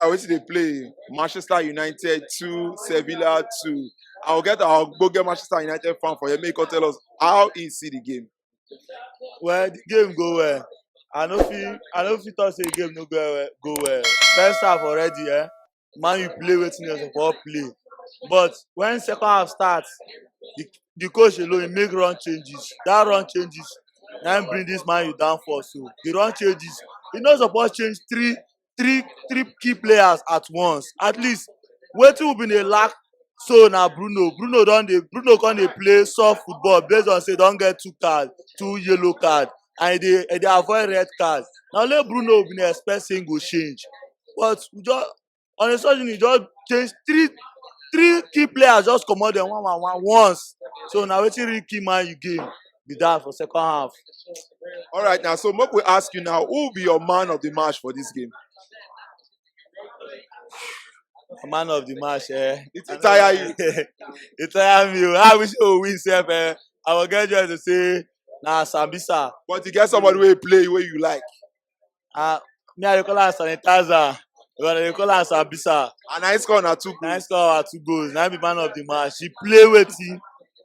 I wait till they play Manchester United 2, Sevilla 2. I'll get Manchester United fan for him. Make you tell us how he see the game. Well, the game go well. I no fit talk say the game no go well. First half already, man you play wetin dem suppose play. But when second half start, the coach alone he make run changes. Dat run changes na im bring dis man u down for so. The run changes e no suppose change three key players at once. At least wetin we bin dey lack so na Bruno. Bruno come dey play soft football based on say e don get two yellow card and e dey avoid red card. Na only Bruno we bin dey expect say im go change, but we just on a sudden e just change three key players, just comot dem one once. So na wetin really kill Man U game be dat for second half. All right, now, so make we ask you now, who will be your man of the match for this game? Man of the match, It tire you. It tire me. I wish we win sef. I will get just to say na Sabitzer. But you get somebody wey play wey you like. Me I dey call am sanitizer. But I dey call am Sabitzer. And I score na 2 goals. Na score 2 goals. Na be man of the match. He play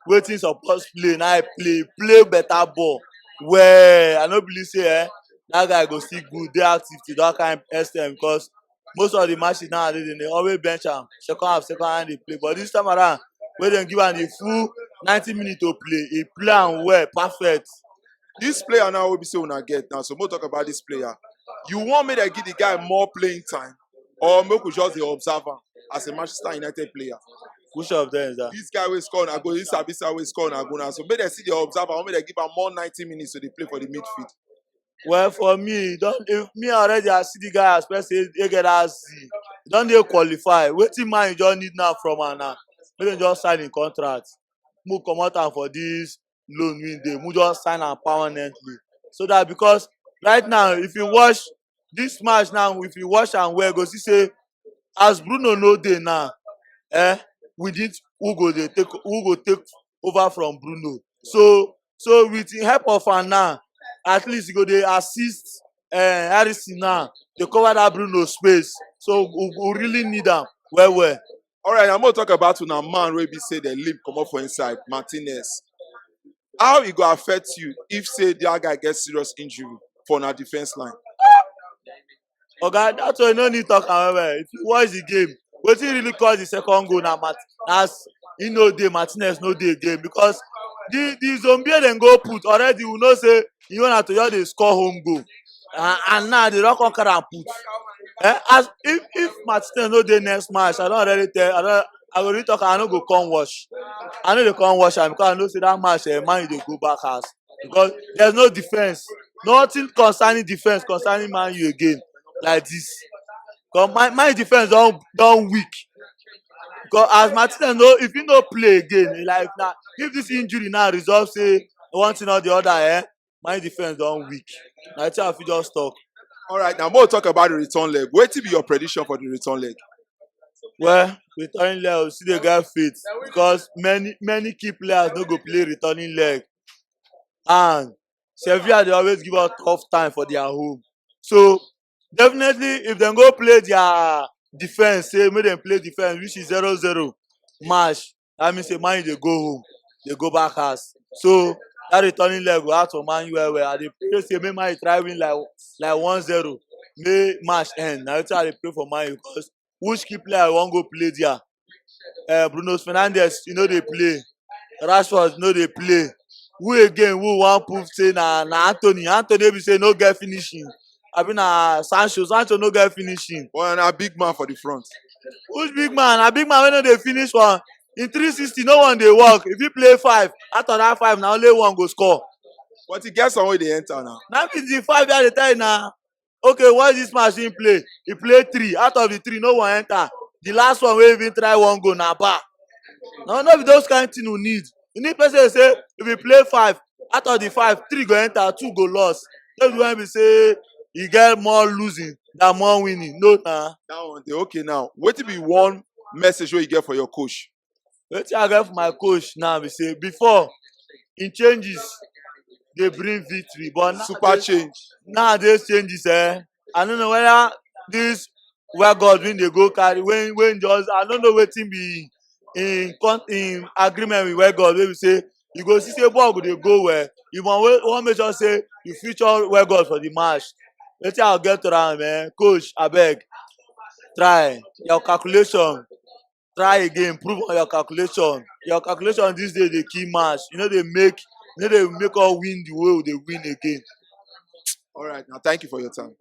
wetin suppose play. Na play better ball. Well, I no believe say that guy go still good, dey active to that kind extent, because most of the matches nowadays they always bench am second half dey play. But this time around, wey dem give am the full 90 minutes to play, he play am well, perfect. This player now wey be say una get now, so we'll talk about this player. You want me to give the guy more playing time, or make we just dey observe am as a Manchester United player? Which of them is that? This guy wey score na goal, this Sabitzer wey score na goal now. So make dem see the observer, or make dem give am more 90 minutes to dey play for the midfield. Well, for me, if me already I see the guy as person he get that Z, he don dey qualify. Wetin man you just need now from am now, make dem just sign him contract. Make we comot am for this loan wey dey, make we just sign am permanently. So that, because right now, if you watch this match now, if you watch am well, you go see say as Bruno no dey now, we need who go take over from Bruno. So with the help of am now, at least he go dey assist Harrison now to cover that Bruno space. So we really need am well. All right, I'm going to talk about una man wey be say the limp comot for inside, Martinez. How e go affect you if say that guy get serious injury for una defense line? Oga, that one no need talk am well. If you watch the game, wetin really cause the second goal na as he no dey, Martinez no dey again, because the zombie dem go put already, we know say you want na to just dey score home goal, and now they don come carry am put. As if Martinez no dey next match, I don already tell, I go really talk, I no go come watch. I no dey come watch am, because I know say that match Man U dey go back house, because there's no defense, nothing concerning defense concerning Man U again like this. Because my defense don weak. Because as Martinez if he no play again, like now, if this injury now resolve say one thing or the other, my defense don weak. Na wetin I fit just talk. All right, now we'll talk about the return leg. Wetin be your prediction for the return leg? Well, returning leg, we still dey get faith, because many key players no go play returning leg, and Sevilla dey always give us tough time for their home. So definitely, if dem go play their defense, say make dem play defense, which is 0-0 match, that means say Man U dey go home, dey go back house. So that returning leg go hard for Man U well. I dey pray say make Man U try win like 1-0, make match end. Na wetin I dey pray for Man U, because which key player wan go play there? Bruno Fernandes, he no dey play. Rashford no dey play. Who wan prove say na Anthony be say no get finishing. Abi na Sancho no get finishing. Well, na big man for the front. Which big man? Na big man wey no dey finish one. In 360, no one dey work. If you play 5, out of that 5, na only one go score. But he get some wey dey enter now. Na be the 5 wey I dey tell you na. Okay, what this match him play? He play 3. Out of the 3, no one enter. The last one wey even try one goal na bar. No be those kind thing we need. You need person to say if you play 5, out of the 5, 3 go enter, 2 go lost. No be when we say you get more losing than more winning. No na. That one dey okay now. Wetin be one message wey you get for your coach? Wetin I get for my coach now be say before in changes dey bring victory, but Super change. nowadays changes, I don't know whether this where God win dey go carry when just I no know wetin be in agreement with where God wey be say you go see say ball go dey go well you wan make sure say you feature where God for the match wetin I go get to am coach abeg try your calculation try again improve on your calculation this day dey kill match you no dey make us win the way we dey win again. All right, now thank you for your time.